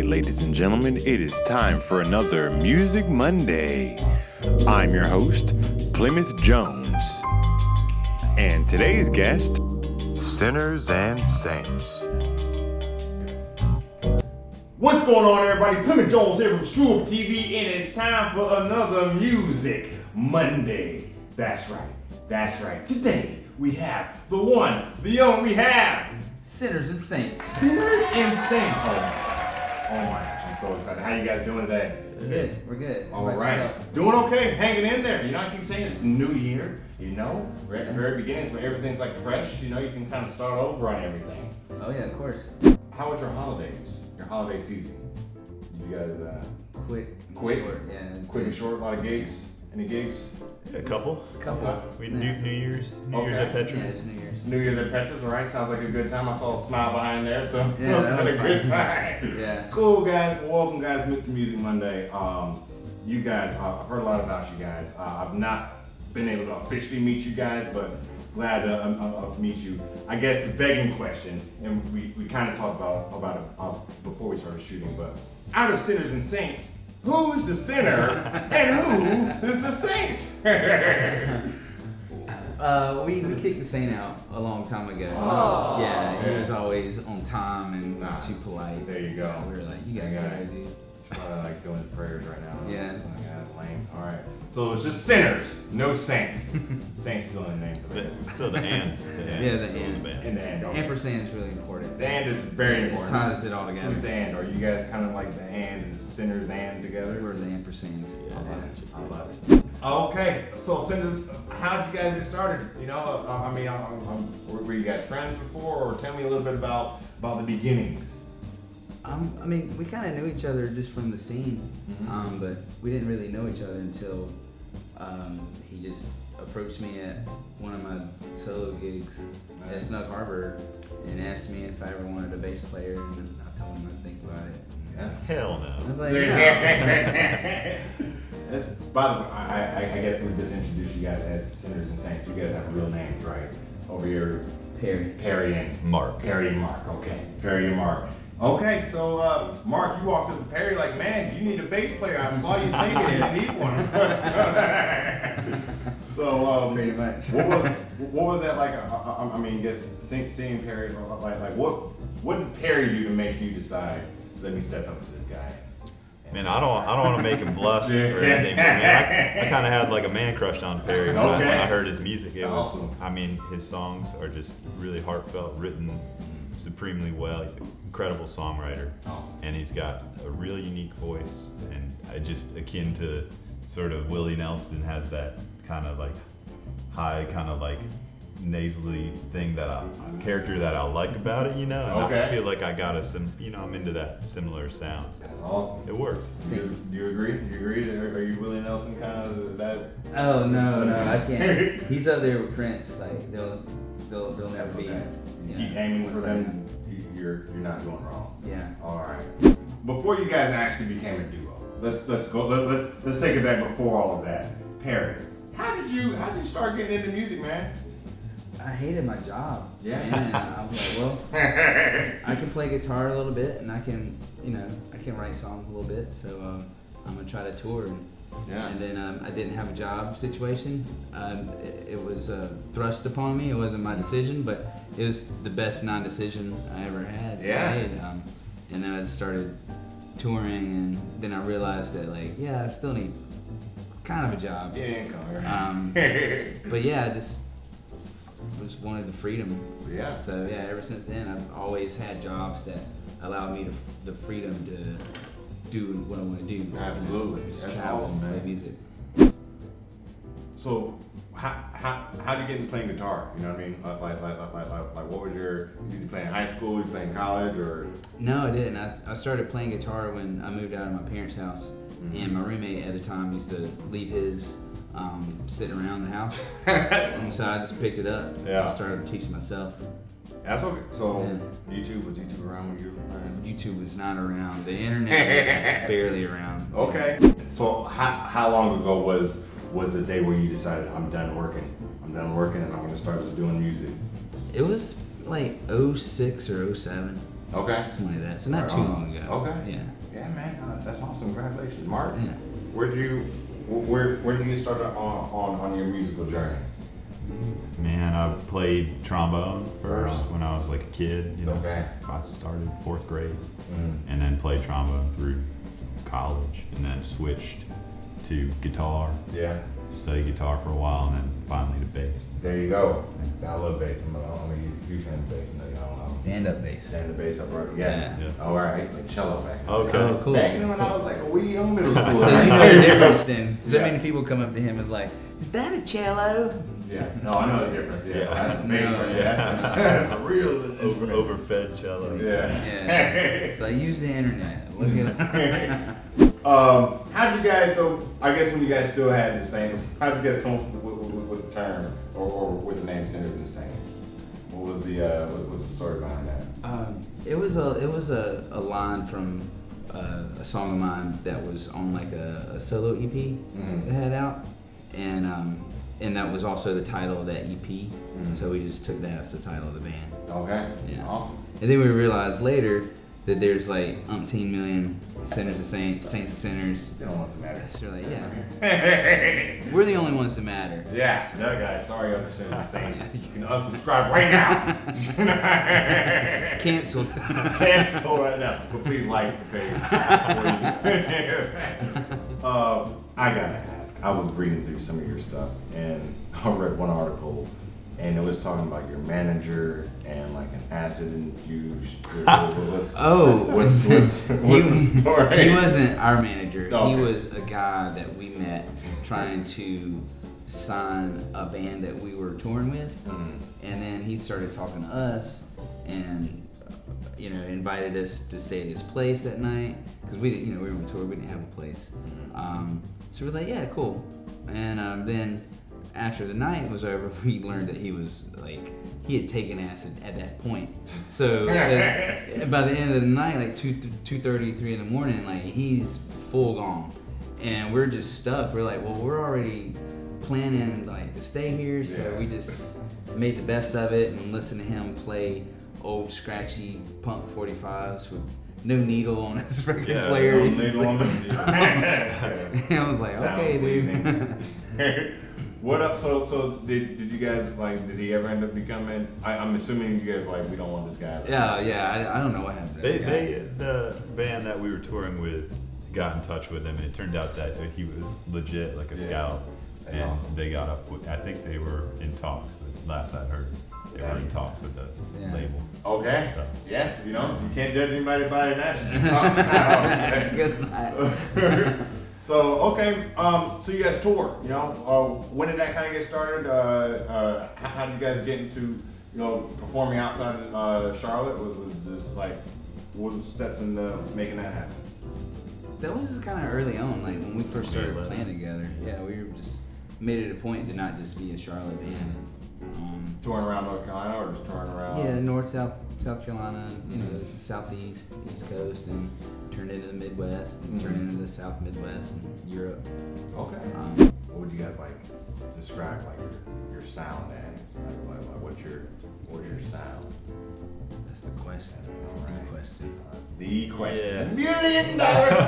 right, ladies and gentlemen, it is time for another Music Monday. I'm your host, Plymouth Jones. And today's guest, Sinners and Saints. What's going on, everybody? Plymouth Jones here from ScrewUp TV, and it's time for another Music Monday. That's right. Today, we have the one, the only, we have Sinners and Saints. Sinners and Saints. Oh my, I'm so excited. How you guys doing today? We're good. All right. Doing okay, hanging in there. You know, I keep saying it's New Year, you know? We're at the very beginning, so everything's like fresh, you know, you can kind of start over on everything. Oh yeah, of course. How was your holidays? Your holiday season? You guys, Quick? Short. Yeah. Quick and short, a lot of gigs. Any gigs? A couple. New Year's at Petra's. Yeah, it's New Year's. New Year's at Petra's, all right? Sounds like a good time. I saw a smile behind there, so Yeah, must that have been a was good fun. time. Yeah. Cool, guys. Welcome, guys, to Music Monday. You guys, I've heard a lot about you guys. I've not been able to officially meet you guys, but glad to meet you. I guess the begging question, and we kind of talked about it before we started shooting, but out of Sinners and Saints, who's the sinner and who is the saint? We kicked the Saint out a long time ago. Oh, yeah, he yeah. was always on time and was Nah, too polite. there you go. So we were like, you gotta go, dude. Probably like doing the prayers right now. Yeah. That's lame. All right. So it's just sinners, no saints. Saints still in the name for But that. it's still the and. Yeah, the and. In the end. The Okay. ampersand is really important. The and is very It important. ties it all together. Who's the and? Are you guys kind of like the and and sinners and together? We're the ampersand. I love it. Okay, so sinners, how did you guys get started? You know, were you guys friends before, or tell me a little bit about the beginnings? I mean, we kind of knew each other just from the scene, but we didn't really know each other until he just approached me at one of my solo gigs at Snug Harbor and asked me if I ever wanted a bass player, and I told him I'd think about it. Yeah. Hell I no. was like, no. By the way, I guess we just introduced you guys as Sinners and Saints. You guys have real names, right? Over here is Perry and Mark. Perry and Mark, okay. Perry and Mark. Okay, so Mark, you walked up to Perry like, man, you need a bass player. I saw you singing and you need one. So, Pretty much. what was that like? I mean, guess seeing Perry, like what did Perry do to make you decide, let me step up to this guy? Man, I don't want to make him blush or anything, but man, I kind of had like a man crush on Perry when I heard his music. It was, awesome. I mean, his songs are just really heartfelt, written supremely well. He's an incredible songwriter, and he's got a real unique voice, and I just akin to sort of Willie Nelson has that kind of like high, kind of like nasally thing character that I like about it, you know. And I feel like I got I'm into that similar sound. That's awesome. It worked. Do you agree? Are you Willie Nelson kind of? Is that? Oh no, I can't. He's up there with Prince. Like they'll never be. Okay. Yeah. Keep aiming for them. You're not doing wrong. Yeah. All right. Before you guys actually became a duo, let's take it back before all of that. Perry, how did you start getting into music, man? I hated my job. Yeah. And I was like, well, I can play guitar a little bit, and I can write songs a little bit. So I'm gonna try to tour. And then I didn't have a job situation. It was thrust upon me. It wasn't my decision, but it was the best non-decision I ever had. Yeah. And then I just started touring, and then I realized that I still need kind of a job. Yeah, come here. But yeah, I just wanted the freedom. Yeah. So yeah, ever since then, I've always had jobs that allowed me the freedom to do what I want to do. Absolutely. Just That's travel, awesome, man. play music. So how did you get into playing guitar? You know what I mean? Like what was did you play in high school? Did you play in college or? No, I didn't. I started playing guitar when I moved out of my parents' house, and my roommate at the time used to leave his sitting around the house, and so I just picked it up. Yeah. And started teaching myself. That's okay. So YouTube was around when you were playing? YouTube was not around. The internet was barely around. Okay. So how long ago was the day where you decided I'm done working and I'm going to start just doing music? It was like 06 or 07. Okay. something like that. So not Right too on. long ago. Okay. Yeah. Yeah, man, that's awesome. Congratulations, Mark. Yeah. Where did you get started on your musical journey? Man, I played trombone first Right on. when I was like a kid. You know, Okay. I started 4th grade, Mm. and then played trombone through college, and then switched to guitar. Yeah. Studied guitar for a while, and then finally to bass. There you go. I love bass. I'm a huge fan of bass. Stand up bass. Stand the bass up, right? Yeah. Yeah. Oh, all right. Like cello back. Okay. Oh, cool. Back in when I was like a wee young middle school. So you know the difference then. So Yeah. many people come up to him and is like, is that a cello? Yeah. No, I know the difference. Yeah. Yeah. That's bass. No. Right? That's a real instrument. Overfed cello. Yeah. Yeah. So I use the internet. Look at it. How did you guys? So I guess when you guys still had the same, how did you guys come up with the term or with the name Sinners and Saints? What was the story behind that? It was a line from a song of mine that was on like a solo EP Mhm. that I had out, and that was also the title of that EP. Mhm. So we just took that as the title of the band. Okay. Yeah. Awesome. And then we realized later that there's like umpteen million sinners and saints, saints and sinners. You don't want to matter. So we're like, yeah, we're the only ones that matter. Yeah, no guys, sorry other Sinners and Saints. You can unsubscribe right now. Canceled. Cancel right now. But please like the page. I gotta ask. I was reading through some of your stuff and I read one article and it was talking about your manager and like an acid infused. What's the story? He wasn't our manager. Okay. He was a guy that we met trying to sign a band that we were touring with, Mhm. and then he started talking to us and invited us to stay at his place that night because we were on tour. We didn't have a place, so we're like, yeah, cool. And then after the night was over, we learned that he had taken acid at that point. So by the end of the night, like 2:30, 3 in the morning, like he's full gone, and we're just stuck. We're like, well, we're already planning like to stay here, so Yeah. we just made the best of it and listened to him play old scratchy punk 45s with no needle on his record Yeah, player. No And needle on the- and I was like, Sound okay, pleasing. dude. What up? So did you guys did he ever end up becoming? I'm assuming you guys we don't want this guy. Yeah, I don't know what happened to that guy. The band that we were touring with got in touch with him, and it turned out that he was legit like a Yeah. scout, and Yeah. they got up with. I think they were in talks with. Last I heard, they were in talks with the Yeah. label. Okay. So. Yes. You can't judge anybody by an acid. Good night. So okay. So you guys tour. When did that kind of get started? How did you guys get into performing outside Charlotte? Was just what were the steps in making that happen? That was just kind of early on, like when we first started Yeah. playing together. Yeah, we were just made it a point to not just be a Charlotte band. Touring around North Carolina or just touring around? Yeah, North, South Carolina, Southeast, East Coast, and turned into the Midwest, and turned into the South Midwest and Europe. Okay. What would you guys describe your sound as? What's your sound? That's the question. That's the question. The question. Yeah. $1 million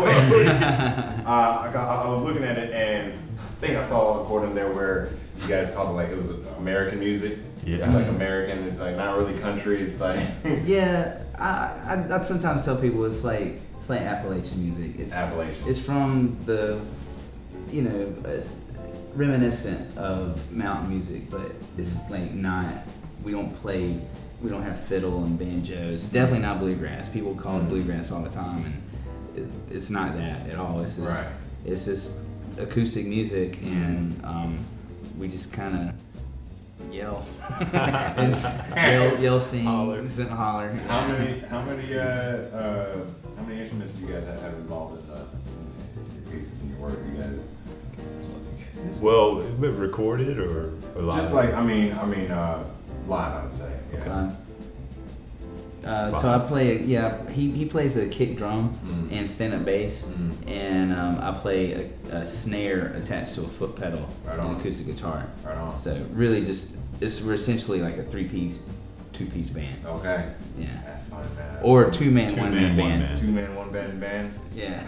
question. I was looking at it and I think I saw a quote in there where you guys called it it was American music. Yeah. It's American. It's not really country. It's Yeah, I sometimes tell people it's like Appalachian music. It's Appalachian. It's from the, it's reminiscent of mountain music, but it's not. We don't have fiddle and banjos. Definitely not bluegrass. People call it bluegrass all the time, and it's not that at all. It's just, Right. It's just acoustic music, and we just kind of yell, yell, sing, Holler. and holler. How many instruments do you guys have involved in your pieces and your work? You guys Well, recorded or live? just live. I would say. Yeah. So I play. He plays a kick drum Mhm. and stand up bass, and I play a snare attached to a foot pedal Right and on. acoustic guitar. Right on. So really, we're essentially like a 3-piece 2-piece band. Okay. Yeah. That's fine, man. Or a 2-man, 2-man, 1-man band. 1-man. 2-man, 1-band band. Yeah.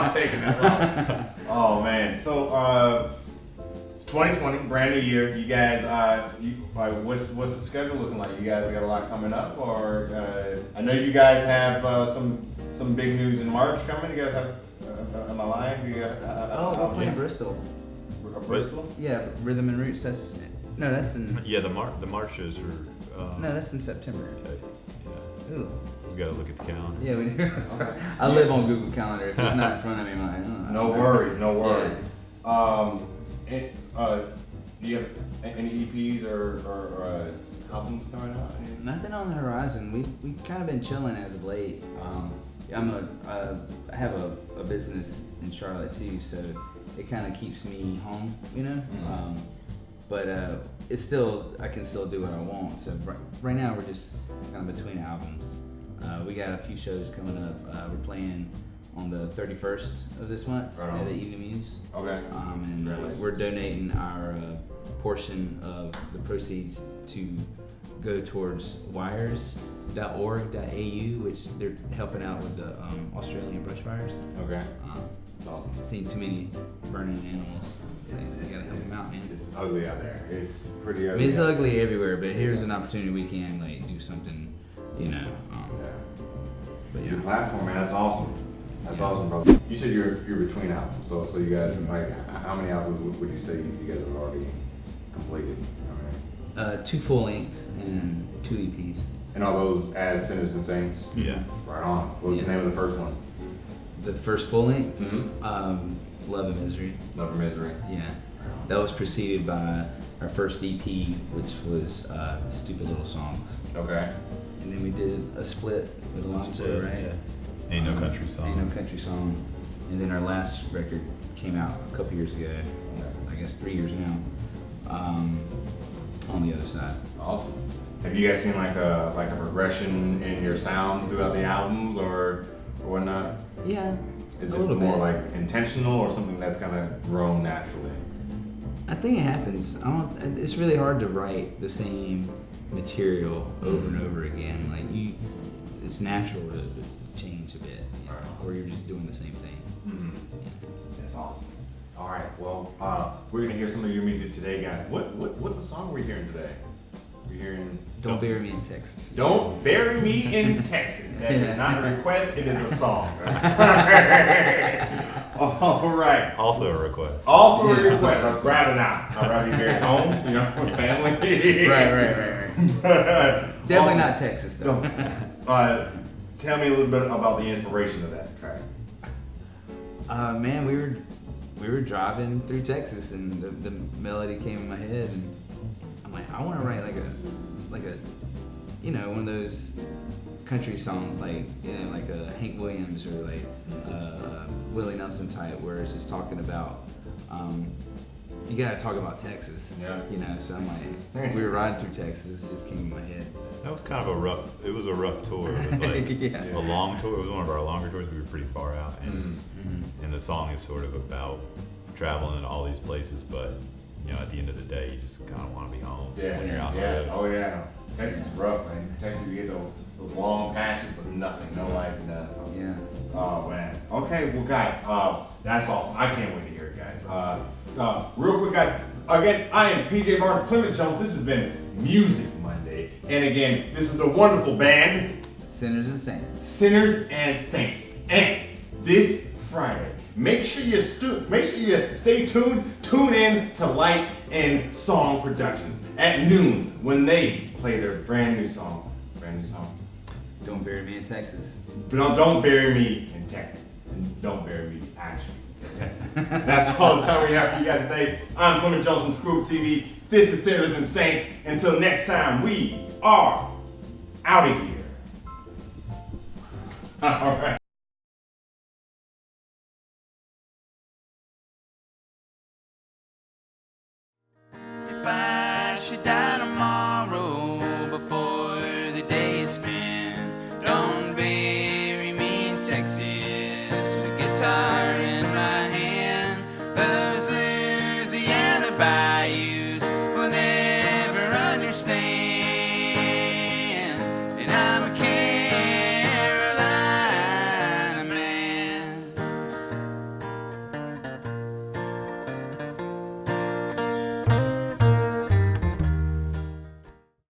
I'm taking that one. Oh man. So 2020, brand new year. You guys, what's the schedule looking like? You guys got a lot coming up, or I know you guys have some big news in March coming. You guys have, am I lying? Do you guys, We're playing Bristol. Bristol? Yeah, Rhythm and Roots. That's in. Yeah, the March shows are. No, that's in September. Yeah. Ooh. We gotta look at the calendar. Yeah, we do. Sorry. I live on Google Calendar. If it's not in front of me, I'm like, No worries, no worries. Do you have any EPs or albums coming out? Nothing on the horizon. We kind of been chilling as of late. I have a business in Charlotte too, so it kind of keeps me home, you know. Mm-hmm. But it's still, I can still do what I want. So right now we're just kind of between albums. We got a few shows coming up. We're playing on the 31st of this month Right on. at the Evening Muse. Okay. And we're donating our portion of the proceeds to go towards wires.org.au, which they're helping out with the Australian brush fires. Okay. That's awesome. I've seen too many burning animals. So you gotta help them out, man. It's ugly out there. It's pretty I ugly. mean, it's out ugly everywhere, but here's an opportunity we can like do something, you know. there. But Your yeah. platform, man. That's awesome. That's awesome, bro. You said you're between albums, so you guys like how many albums would you say you guys have already completed? I mean, 2 full lengths and 2 EPs. and all those as Sinners and Saints. Yeah. Right on. What was the Yeah. name of the first one? The first full length, Mm-hmm. Love and Misery. Love and Misery. Yeah. Right on. That was preceded by our first EP, which was Stupid Little Songs. Okay. And then we did a split with Alonzo, right? Yeah. Ain't No Country Song. Ain't No Country Song. And then our last record came out a couple years ago, I guess 3 years now, on the other side. Awesome. Have you guys seen like a progression in your sound throughout the albums or whatnot? Yeah. Is a it little more bit. like intentional or something that's kind of grown naturally? I think it happens. It's really hard to write the same material over and over again. Like it's natural to change a bit, you know, or you're just doing the same thing. Mm-hmm. That's awesome. All right, well, we're gonna hear some of your music today, guys. What song are we hearing today? We're hearing Don't Bury Me in Texas. "Don't Bury Me in Texas." That is not a request; it is a song. All right. Also a request. Also a request. I'd rather not. I'd rather be here at home, you know, with family. Right. Definitely not Texas though. Tell me a little bit about the inspiration of that track. Man, we were driving through Texas and the melody came in my head and I'm like, I want to write like a, you know, one of those country songs like, you know, like a Hank Williams or like Willie Nelson type where it's just talking about, you gotta talk about Texas. Yeah. You know, so I'm like, we were riding through Texas, it just came in my head. That was kind of a rough tour. It was like Yeah. a long tour. It was one of our longer tours. We were pretty far out. And, Mm-hmm. and the song is sort of about traveling to all these places, but you know, at the end of the day, you just kind of want to be home when you're out there. Oh yeah. Texas is rough, man. Texas, you get those long patches with nothing, no life, nothing. So. Yeah. Oh man. Okay, well guys, that's awesome. I can't wait to hear it, guys. Real quick, guys. Again, I am PJ Martin Plymouth Jones. This has been Music Monday, and again, this is the wonderful band Sinners and Saints. Sinners and Saints. And this Friday, make sure you stay tuned. Tune in to Light and Song Productions at noon when they play their brand new song. Don't Bury Me in Texas. But don't bury me in Texas. And don't bury me actually in Texas. That's all the time we have for you guys today. I'm Plymouth Jones from ScrewUp TV. This is Sinners and Saints. Until next time, we are out of here. All right.